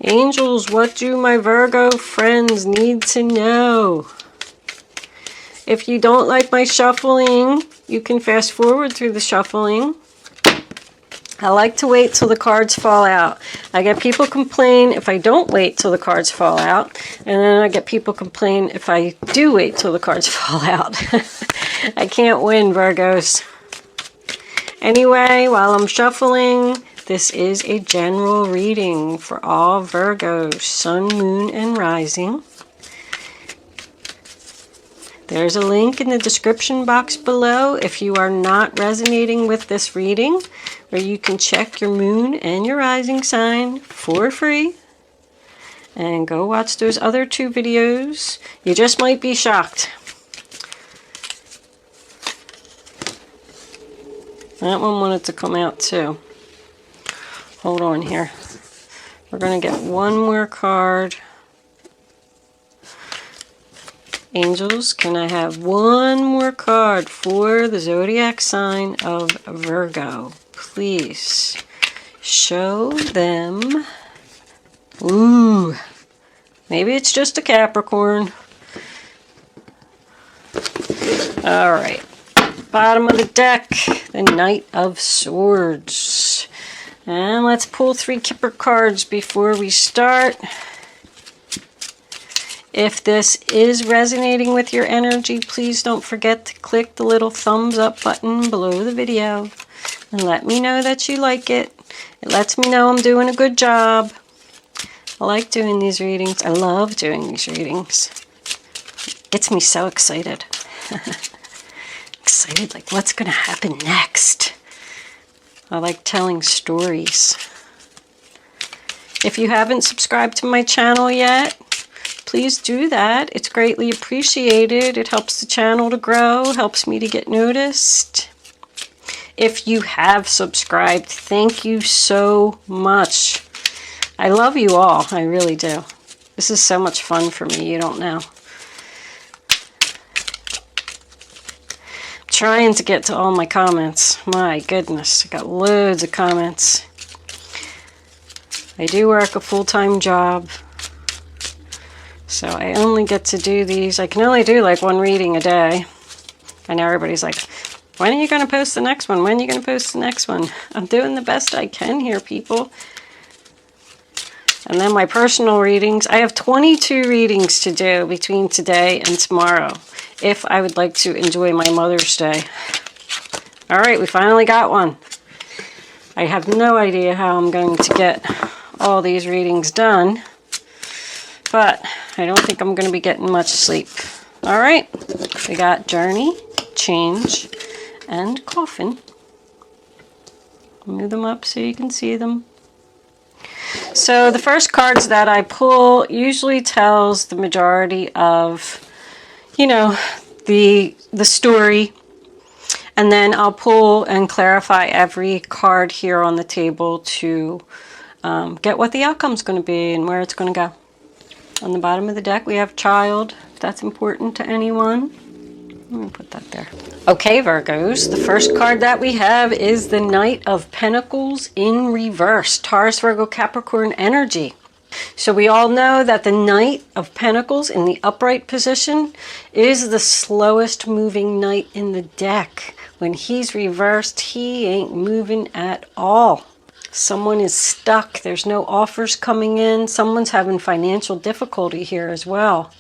Angels, what do my Virgo friends need to know? If you don't like my shuffling, you can fast forward through the shuffling. I like to wait till the cards fall out. I get people complain if I don't wait till the cards fall out. And then I get people complain if I do wait till the cards fall out. I can't win, Virgos. Anyway, while I'm shuffling, this is a general reading for all Virgos, Sun, Moon, and Rising. There's a link in the description box below if you are not resonating with this reading, where you can check your moon and your rising sign for free. And go watch those other 2 videos. You just might be shocked. That one wanted to come out too. Hold on here. We're going to get one more card. Angels, can I have one more card for the zodiac sign of Virgo? Please show them. Ooh, maybe it's just a Capricorn. All right, bottom of the deck, the Knight of Swords. And let's pull 3 Kipper cards before we start. If this is resonating with your energy, please don't forget to click the little thumbs up button below the video and let me know that you like it. It lets me know I'm doing a good job. I like doing these readings. I love doing these readings. It gets me so excited. Excited, like what's going to happen next. I like telling stories. If you haven't subscribed to my channel yet, please do that. It's greatly appreciated. It helps the channel to grow, helps me to get noticed. If you have subscribed, thank you so much. I love you all. I really do. This is so much fun for me. You don't know. I'm trying to get to all my comments. My goodness, I got loads of comments. I do work a full-time job. So I only get to do these. I can only do like 1 reading a day. I know everybody's like, when are you going to post the next one? When are you going to post the next one? I'm doing the best I can here, people. And then my personal readings. I have 22 readings to do between today and tomorrow, if I would like to enjoy my Mother's Day. All right, we finally got one. I have no idea how I'm going to get all these readings done, but I don't think I'm going to be getting much sleep. All right, we got Journey, Change, and Coffin. Move them up so you can see them. So the first cards that I pull usually tells the majority of, you know, the story. And then I'll pull and clarify every card here on the table to get what the outcome's going to be and where it's going to go. On the bottom of the deck, we have Child. If that's important to anyone. Let me put that there. Okay, Virgos, the first card that we have is the Knight of Pentacles in reverse. Taurus, Virgo, Capricorn energy. So we all know that the Knight of Pentacles in the upright position is the slowest moving knight in the deck. When he's reversed, he ain't moving at all. Someone is stuck. There's no offers coming in. Someone's having financial difficulty here as well.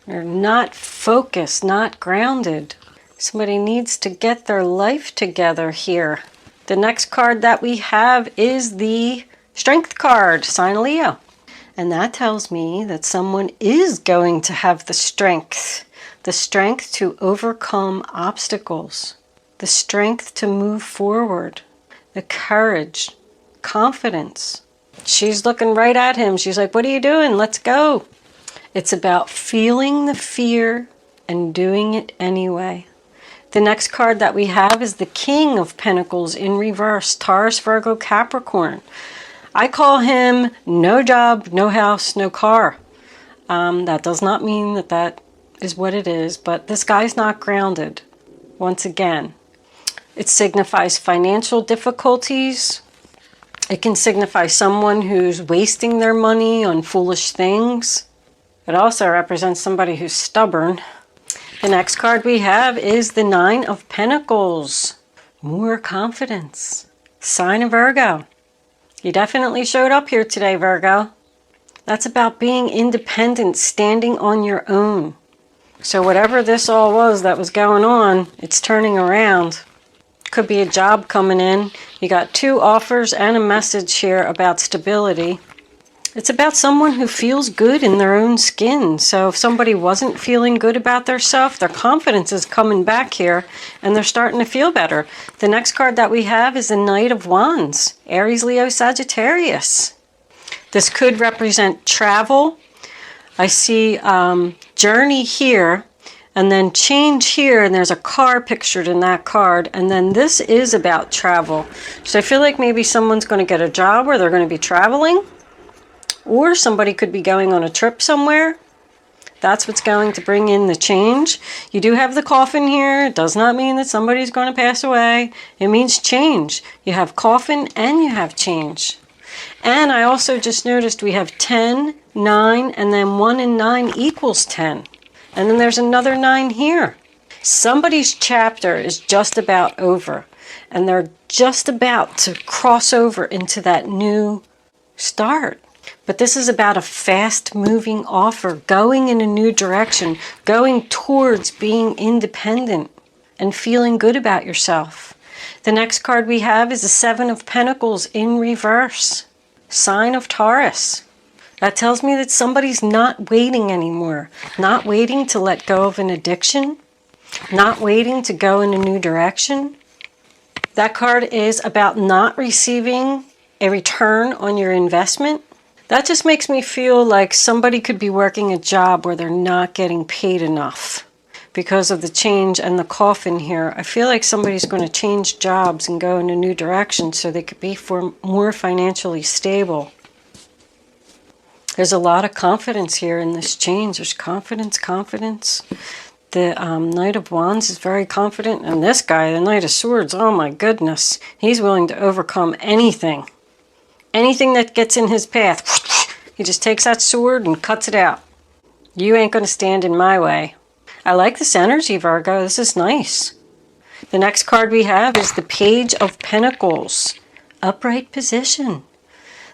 They're not focused, not grounded. Somebody needs to get their life together here. The next card that we have is the Strength card, sign of Leo. And that tells me that someone is going to have the strength to overcome obstacles, the strength to move forward, the courage, confidence. She's looking right at him. She's like, what are you doing? Let's go. It's about feeling the fear and doing it anyway. The next card that we have is the King of Pentacles in reverse, Taurus, Virgo, Capricorn. I call him no job, no house, no car. That does not mean that that is what it is, but this guy's not grounded. Once again, it signifies financial difficulties. It can signify someone who's wasting their money on foolish things. It also represents somebody who's stubborn. The next card we have is the Nine of Pentacles. More confidence. Sign of Virgo. You definitely showed up here today, Virgo. That's about being independent, standing on your own. So whatever this all was that was going on, it's turning around. Could be a job coming in. You got 2 offers and a message here about stability. It's about someone who feels good in their own skin. So if somebody wasn't feeling good about themselves, their confidence is coming back here and they're starting to feel better. The next card that we have is the Knight of Wands, Aries, Leo, Sagittarius. This could represent travel. I see journey here and then change here, and there's a car pictured in that card, and then this is about travel. So I feel like maybe someone's going to get a job where they're going to be traveling, or somebody could be going on a trip somewhere. That's what's going to bring in the change. You do have the coffin here. It does not mean that somebody's going to pass away. It means change. You have coffin and you have change. And I also just noticed we have 10, 9, and then 1 and 9 equals 10. And then there's another 9 here. Somebody's chapter is just about over. And they're just about to cross over into that new start. But this is about a fast-moving offer, going in a new direction, going towards being independent and feeling good about yourself. The next card we have is the 7 of Pentacles in reverse. Sign of Taurus. That tells me that somebody's not waiting anymore. Not waiting to let go of an addiction. Not waiting to go in a new direction. That card is about not receiving a return on your investment. That just makes me feel like somebody could be working a job where they're not getting paid enough. Because of the change and the coffin here, I feel like somebody's going to change jobs and go in a new direction so they could be more financially stable. There's a lot of confidence here in this change. There's confidence, confidence. The Knight of Wands is very confident. And this guy, the Knight of Swords, oh my goodness. He's willing to overcome anything. Anything that gets in his path. He just takes that sword and cuts it out. You ain't going to stand in my way. I like this energy, Virgo. This is nice. The next card we have is the Page of Pentacles. Upright position.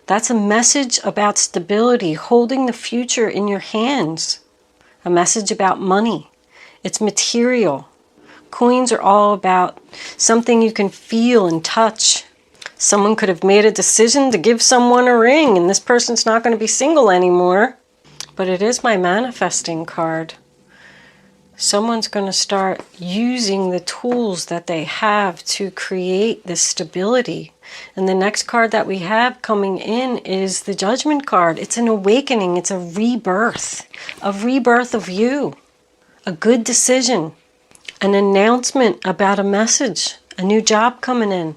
That's a message about stability, holding the future in your hands. A message about money. It's material. Coins are all about something you can feel and touch. Someone could have made a decision to give someone a ring, and this person's not going to be single anymore. But it is my manifesting card. Someone's going to start using the tools that they have to create this stability. And the next card that we have coming in is the Judgment card. It's an awakening. It's a rebirth of you. A good decision. An announcement about a message. A new job coming in.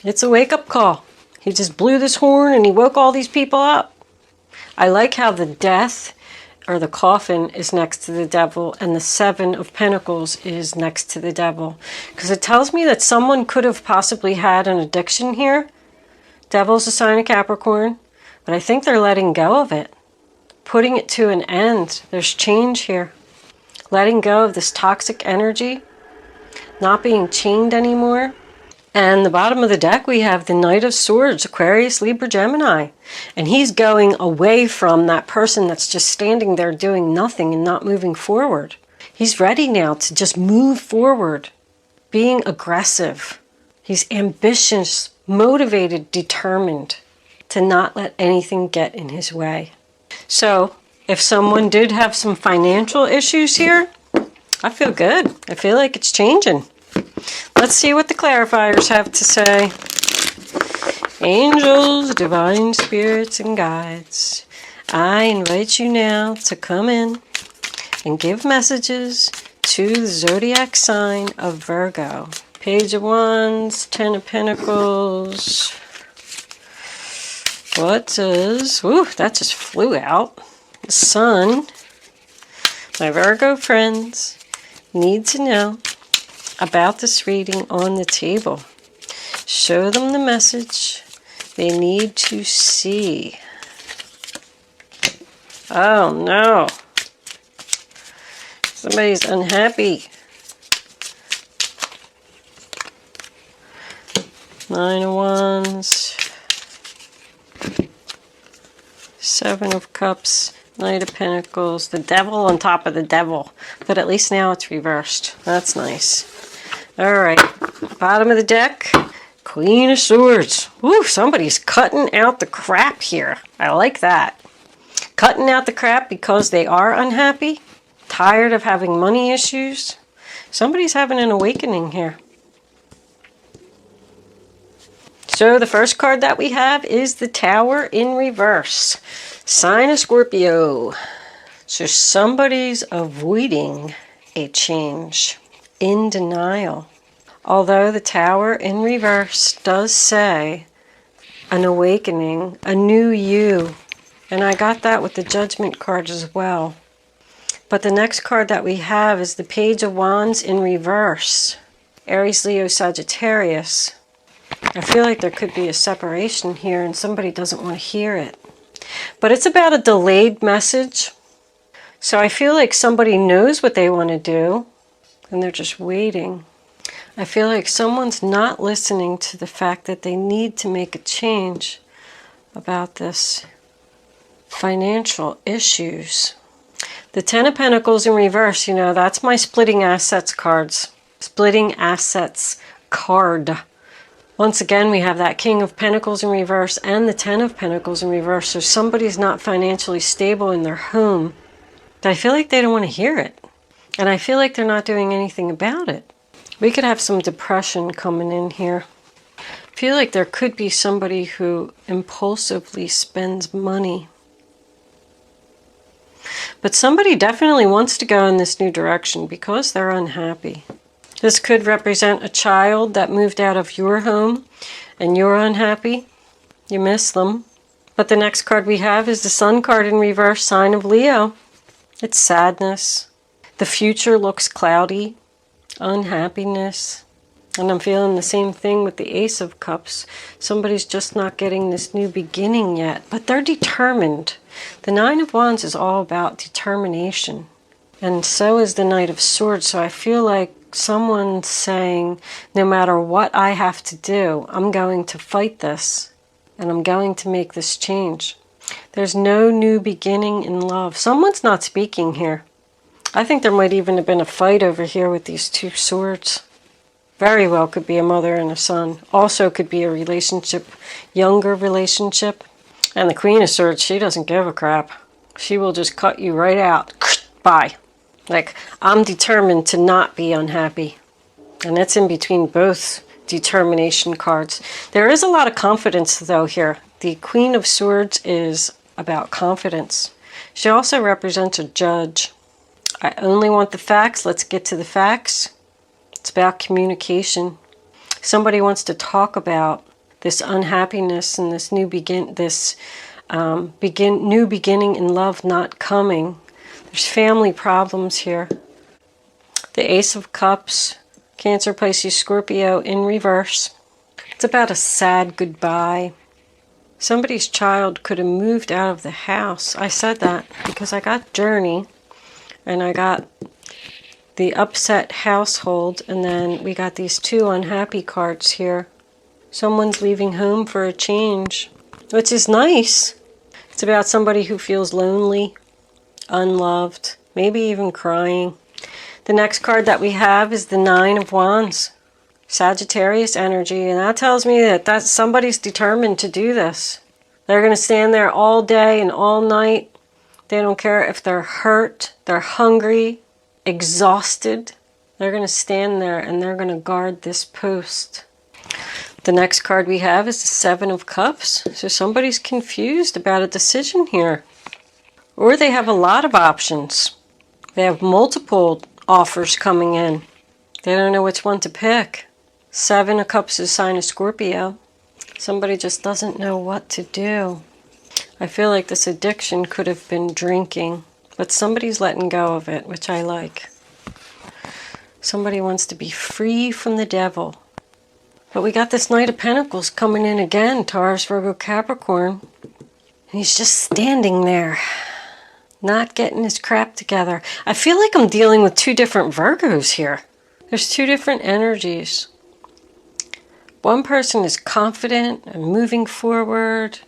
It's a wake-up call. He just blew this horn and he woke all these people up. I like how the death or the coffin is next to the devil and the 7 of Pentacles is next to the devil. Because it tells me that someone could have possibly had an addiction here. Devil's a sign of Capricorn, but I think they're letting go of it. Putting it to an end. There's change here. Letting go of this toxic energy. Not being chained anymore. And the bottom of the deck, we have the Knight of Swords, Aquarius, Libra, Gemini. And he's going away from that person that's just standing there doing nothing and not moving forward. He's ready now to just move forward, being aggressive. He's ambitious, motivated, determined to not let anything get in his way. So if someone did have some financial issues here, I feel good. I feel like it's changing. Let's see what the clarifiers have to say. Angels, divine spirits, and guides, I invite you now to come in and give messages to the zodiac sign of Virgo. Page of Wands, 10 of Pentacles. What does... Ooh, that just flew out. The Sun. My Virgo friends need to know about this reading on the table. Show them the message they need to see. Oh no. Somebody's unhappy. 9 of Wands. 7 of Cups. Knight of Pentacles. The Devil on top of the Devil. But at least now it's reversed. That's nice. Alright. Bottom of the deck. Queen of Swords. Woo, somebody's cutting out the crap here. I like that. Cutting out the crap because they are unhappy. Tired of having money issues. Somebody's having an awakening here. So the first card that we have is the Tower in reverse. Sign of Scorpio. So somebody's avoiding a change. In denial. Although the Tower in reverse does say an awakening, a new you. And I got that with the Judgment card as well. But the next card that we have is the Page of Wands in reverse. Aries, Leo, Sagittarius. I feel like there could be a separation here and somebody doesn't want to hear it. But it's about a delayed message. So I feel like somebody knows what they want to do and they're just waiting. I feel like someone's not listening to the fact that they need to make a change about this financial issues. The Ten of Pentacles in reverse, you know, that's my splitting assets cards. Splitting assets card. Once again, we have that King of Pentacles in reverse and the Ten of Pentacles in reverse. So somebody's not financially stable in their home. But I feel like they don't want to hear it. And I feel like they're not doing anything about it. We could have some depression coming in here. I feel like there could be somebody who impulsively spends money. But somebody definitely wants to go in this new direction because they're unhappy. This could represent a child that moved out of your home and you're unhappy. You miss them. But the next card we have is the Sun card in reverse, sign of Leo. It's sadness. The future looks cloudy. Unhappiness. And I'm feeling the same thing with the Ace of Cups. Somebody's just not getting this new beginning yet, but they're determined. The Nine of Wands is all about determination. And so is the Knight of Swords. So I feel like someone's saying, no matter what I have to do, I'm going to fight this. And I'm going to make this change. There's no new beginning in love. Someone's not speaking here. I think there might even have been a fight over here with these two swords. Very well could be a mother and a son. Also could be a relationship, younger relationship. And the Queen of Swords, she doesn't give a crap. She will just cut you right out. Bye. Like, I'm determined to not be unhappy. And that's in between both determination cards. There is a lot of confidence, though, here. The Queen of Swords is about confidence. She also represents a judge. I only want the facts. Let's get to the facts. It's about communication. Somebody wants to talk about this unhappiness and this new beginning in love not coming. There's family problems here. The Ace of Cups, Cancer, Pisces, Scorpio in reverse. It's about a sad goodbye. Somebody's child could have moved out of the house. I said that because I got Journey and I got the upset household, and then we got these two unhappy cards here. Someone's leaving home for a change, which is nice. It's about somebody who feels lonely, unloved, maybe even crying. The next card that we have is the Nine of Wands, Sagittarius energy, and that tells me that somebody's determined to do this. They're going to stand there all day and all night. They don't care if they're hurt, they're hungry, exhausted. They're going to stand there and they're going to guard this post. The next card we have is the Seven of Cups. So somebody's confused about a decision here. Or they have a lot of options. They have multiple offers coming in. They don't know which one to pick. Seven of Cups is a sign of Scorpio. Somebody just doesn't know what to do. I feel like this addiction could have been drinking. But somebody's letting go of it, which I like. Somebody wants to be free from the devil. But we got this Knight of Pentacles coming in again, Taurus, Virgo, Capricorn. And he's just standing there, not getting his crap together. I feel like I'm dealing with two different Virgos here. There's two different energies. One person is confident and moving forward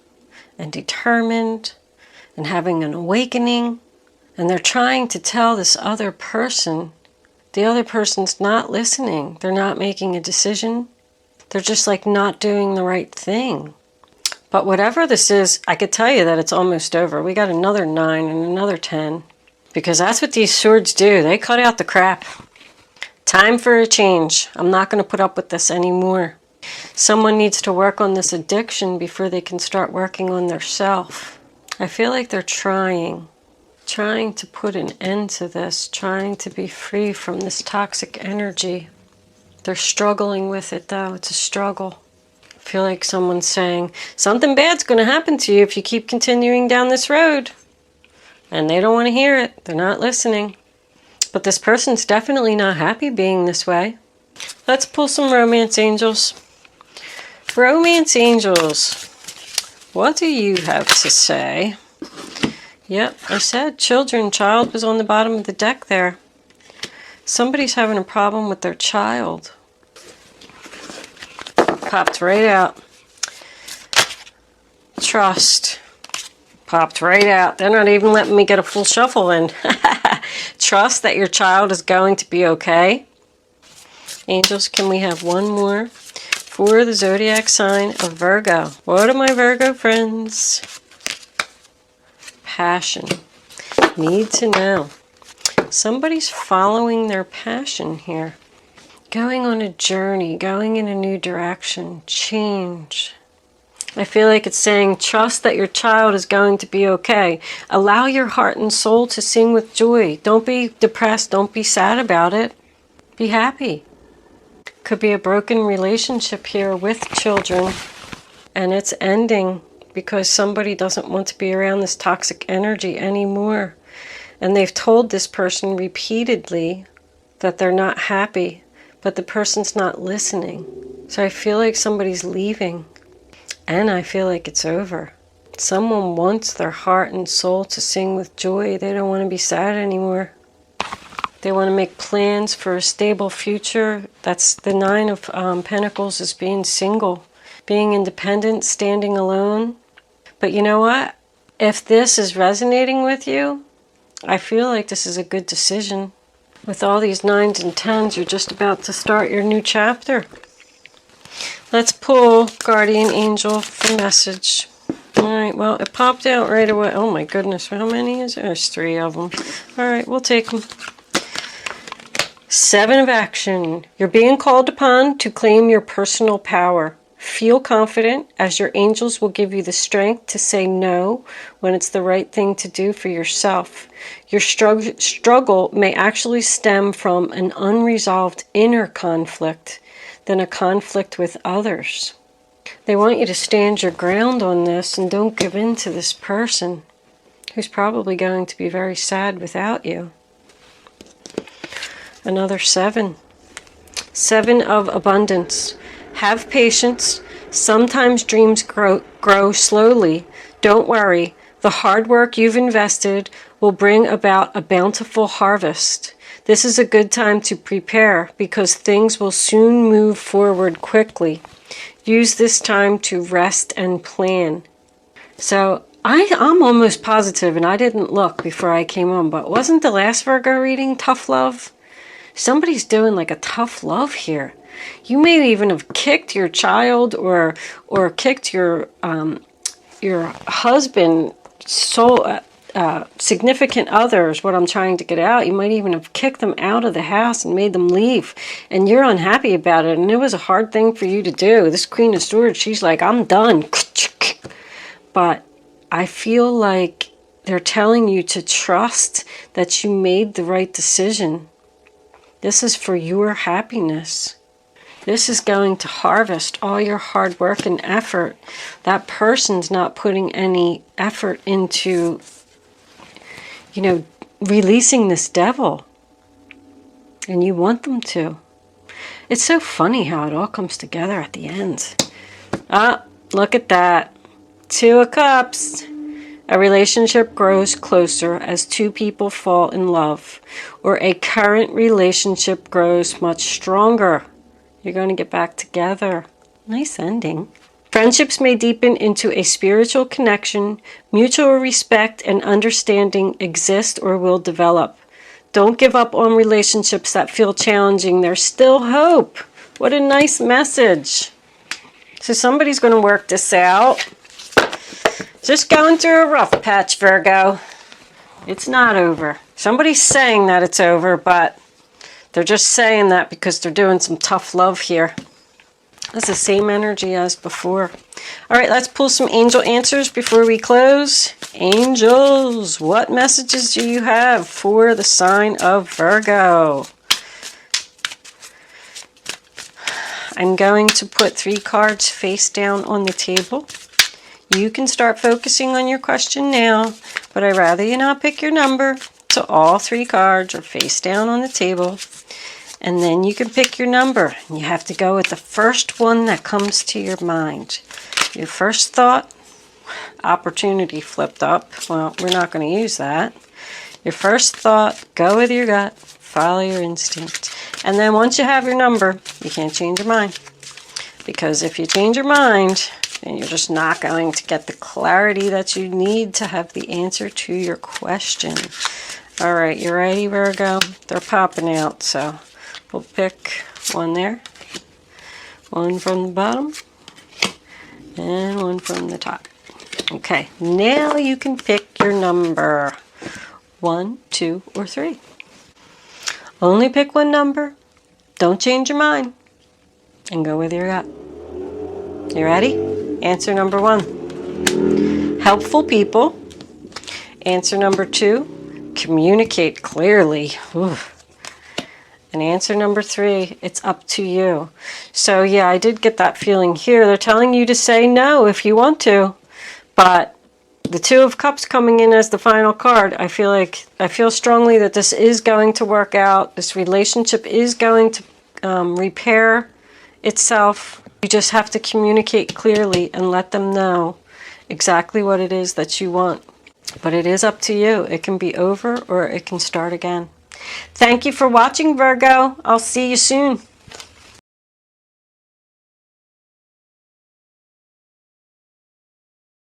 and determined and having an awakening. And they're trying to tell this other person, the other person's not listening. They're not making a decision. They're just like not doing the right thing. But whatever this is, I could tell you that it's almost over. We got another 9 and another 10. Because that's what these swords do. They cut out the crap. Time for a change. I'm not going to put up with this anymore. Someone needs to work on this addiction before they can start working on their self. I feel like they're trying to put an end to this, trying to be free from this toxic energy. They're struggling with it though. It's a struggle. I feel like someone's saying, something bad's going to happen to you if you keep continuing down this road. And they don't want to hear it. They're not listening. But this person's definitely not happy being this way. Let's pull some romance angels. Romance angels, what do you have to say? Yep, I said children. Child was on the bottom of the deck there. Somebody's having a problem with their child. Popped right out. Trust. Popped right out. They're not even letting me get a full shuffle in. Trust that your child is going to be okay. Angels, can we have one more for the zodiac sign of Virgo? What are my Virgo friends? Passion. Need to know. Somebody's following their passion here. Going on a journey, going in a new direction, change. I feel like it's saying, trust that your child is going to be okay. Allow your heart and soul to sing with joy. Don't be depressed. Don't be sad about it. Be happy. Could be a broken relationship here with children, and it's ending because somebody doesn't want to be around this toxic energy anymore. And they've told this person repeatedly that they're not happy, but the person's not listening. So I feel like somebody's leaving. And I feel like it's over. Someone wants their heart and soul to sing with joy. They don't want to be sad anymore. They want to make plans for a stable future. That's the 9 of Pentacles, is being single, being independent, standing alone. But you know what? If this is resonating with you, I feel like this is a good decision. With all these 9s and 10s, you're just about to start your new chapter. Let's pull Guardian Angel for message. Alright, well, it popped out right away. Oh my goodness, how many is there? There's 3 of them. Alright, we'll take them. 7 of action. You're being called upon to claim your personal power. Feel confident, as your angels will give you the strength to say no when it's the right thing to do for yourself. Your struggle may actually stem from an unresolved inner conflict than a conflict with others. They want you to stand your ground on this and don't give in to this person who's probably going to be very sad without you. Another 7. 7 of abundance. Have patience. Sometimes dreams grow slowly. Don't worry. The hard work you've invested will bring about a bountiful harvest. This is a good time to prepare because things will soon move forward quickly. Use this time to rest and plan. So I'm almost positive, and I didn't look before I came on, but wasn't the last Virgo reading tough love? Somebody's doing like a tough love here. You may even have kicked your child or kicked your husband, significant others, what I'm trying to get out. You might even have kicked them out of the house and made them leave. And you're unhappy about it. And it was a hard thing for you to do. This Queen of Swords, she's like, I'm done. But I feel like they're telling you to trust that you made the right decision. This is for your happiness. This is going to harvest all your hard work and effort. That person's not putting any effort into, releasing this devil. And you want them to. It's so funny how it all comes together at the end. Ah, look at that. 2 of Cups. A relationship grows closer as 2 people fall in love, or a current relationship grows much stronger. You're going to get back together. Nice ending. Friendships may deepen into a spiritual connection. Mutual respect and understanding exist or will develop. Don't give up on relationships that feel challenging. There's still hope. What a nice message. So somebody's going to work this out. Just going through a rough patch, Virgo. It's not over. Somebody's saying that it's over, but they're just saying that because they're doing some tough love here. That's the same energy as before. All right, let's pull some angel answers before we close. Angels, what messages do you have for the sign of Virgo? I'm going to put 3 cards face down on the table. You can start focusing on your question now, but I'd rather you not pick your number. So all 3 cards are face down on the table. And then you can pick your number. You have to go with the first one that comes to your mind. Your first thought, opportunity flipped up. Well, we're not going to use that. Your first thought, go with your gut, follow your instinct. And then once you have your number, you can't change your mind. Because if you change your mind, and you're just not going to get the clarity that you need to have the answer to your question. All right, you ready, Virgo? They're popping out, so we'll pick one there, one from the bottom, and one from the top. Okay, now you can pick your number, 1, 2, or 3. Only pick one number. Don't change your mind, and go with your gut. You ready? Answer number 1, helpful people. Answer number 2, communicate clearly. Ooh. And answer number 3, it's up to you. So yeah, I did get that feeling here. They're telling you to say no if you want to, but the 2 of Cups coming in as the final card, I feel strongly that this is going to work out. This relationship is going to repair itself. You just have to communicate clearly and let them know exactly what it is that you want. But it is up to you. It can be over or it can start again. Thank you for watching, Virgo. I'll see you soon.